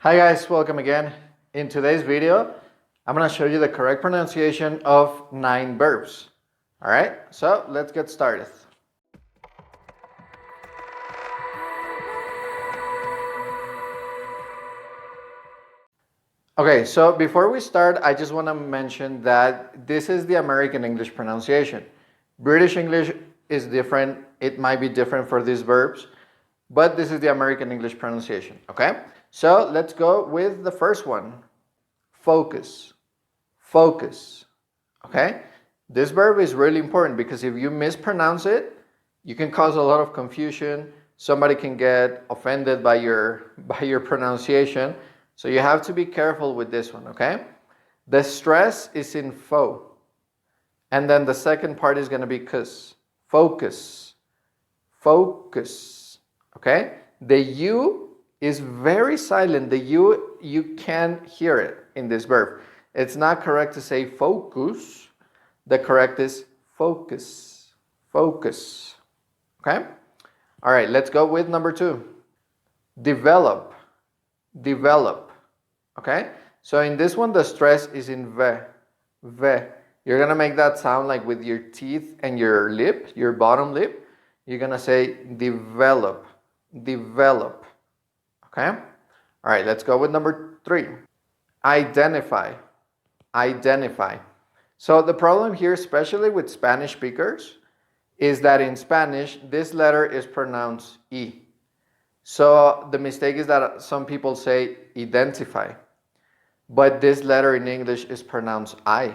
Hi guys, welcome again. In today's video, I'm going to show you the correct pronunciation of 9 verbs. Alright, so let's get started. Okay, so before we start, I just want to mention that this is the American English pronunciation. British English is different. It might be different for these verbs, but this is the American English pronunciation, okay? So let's go with the first one. Focus. Focus. Okay? This verb is really important because if you mispronounce it, you can cause a lot of confusion. Somebody can get offended by your pronunciation. So you have to be careful with this one, okay? The stress is in fo. And then the second part is going to be cus. Focus. Focus. Okay? The U is very silent. The U, you can't hear it in this verb. It's not correct to say focus. The correct is focus. Focus. Okay? All right, let's go with number 2. Develop. Develop. Okay? So in this one, the stress is in ve. Ve. You're going to make that sound like with your teeth and your lip, your bottom lip. You're going to say develop. Develop. Okay? All right, let's go with number 3. Identify. Identify. So the problem here, especially with Spanish speakers, is that in Spanish, this letter is pronounced E. So the mistake is that some people say identify, but this letter in English is pronounced I.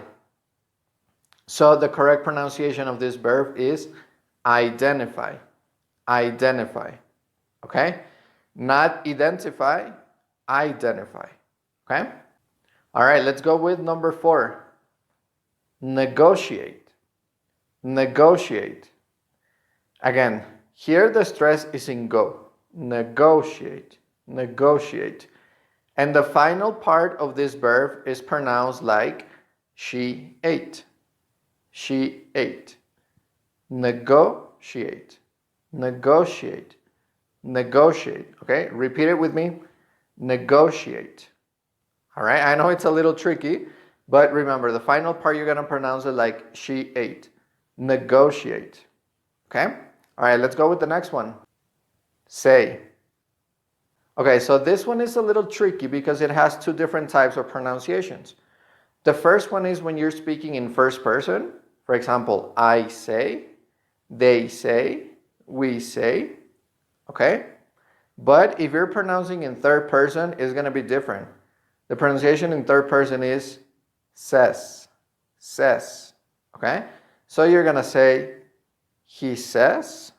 So the correct pronunciation of this verb is identify. Identify. Okay? Not identify, identify. Okay? All right, let's go with number 4. Negotiate. Negotiate. Again, here the stress is in go. Negotiate. Negotiate. And the final part of this verb is pronounced like she ate. She ate. Negotiate. Negotiate. Negotiate. Okay, repeat it with me. Negotiate. All right, I know it's a little tricky, but remember the final part you're going to pronounce it like she ate. Negotiate. Okay? All right, let's go with the next one. Say. Okay, so this one is a little tricky because it has 2 different types of pronunciations. The first one is when you're speaking in first person. For example, I say, they say, we say. Okay? But if you're pronouncing in third person, it's going to be different. The pronunciation in third person is says. Says. Okay? So you're going to say, he says,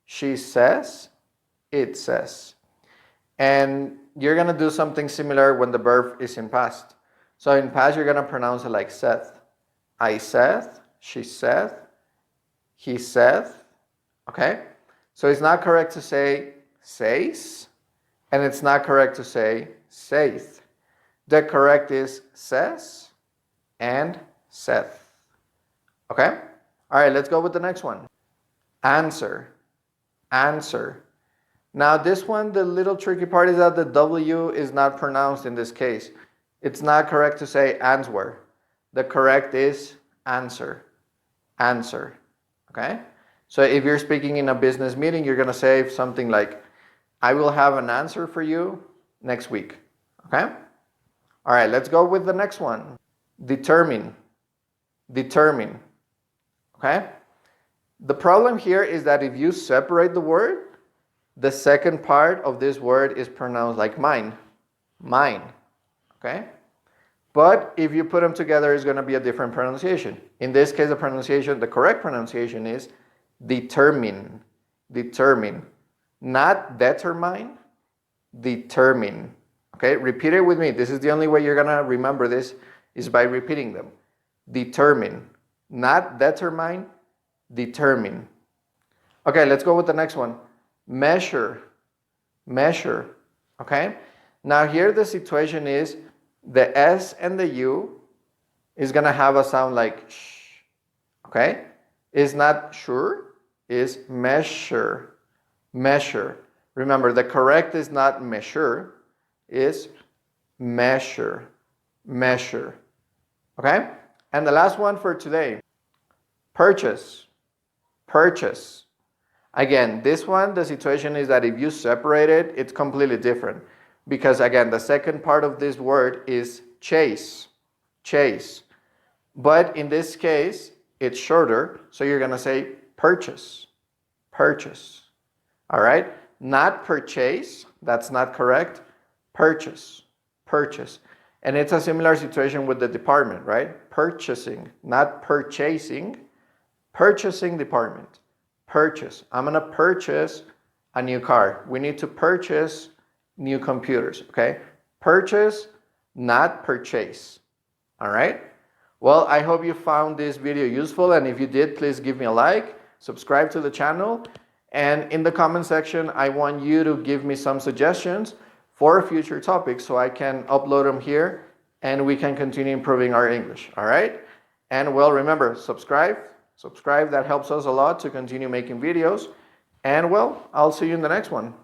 she says, it says. And you're going to do something similar when the verb is in past. So in past, you're going to pronounce it like saith. I saith, she saith, he saith. Okay? So it's not correct to say says, and it's not correct to say saith. The correct is says and saith. Okay? All right, let's go with the next one. Answer. Answer. Now this one, the little tricky part is that the W is not pronounced in this case. It's not correct to say answer. The correct is answer. Answer. Okay? So if you're speaking in a business meeting, you're going to say something like, I will have an answer for you next week. Okay? All right, let's go with the next one. Determine. Determine. Okay? The problem here is that if you separate the word, the second part of this word is pronounced like mine. Mine. Okay? But if you put them together, it's going to be a different pronunciation. In this case, the correct pronunciation is determine. Determine. Not determine. Determine. Okay? Repeat it with me. This is the only way you're going to remember this is by repeating them. Determine. Not determine. Determine. Okay, let's go with the next one. Measure. Measure. Okay? Now here the situation is the S and the U is going to have a sound like sh. Okay? It's not sure, it's measure. Measure. Remember, the correct is not measure, is measure, measure. Okay? And the last one for today, purchase, purchase. Again, this one, the situation is that if you separate it, it's completely different. Because again, the second part of this word is chase, chase. But in this case, it's shorter, so you're gonna say purchase, purchase. All right? Not purchase, that's not correct. Purchase, purchase. And it's a similar situation with the department, right? Purchasing, not purchasing, purchasing department. Purchase. I'm gonna purchase a new car. We need to purchase new computers, okay? Purchase, not purchase. All right? Well, I hope you found this video useful, and if you did, please give me a like, subscribe to the channel, and in the comment section, I want you to give me some suggestions for future topics so I can upload them here and we can continue improving our English, all right? And well, remember, subscribe, that helps us a lot to continue making videos. And well, I'll see you in the next one.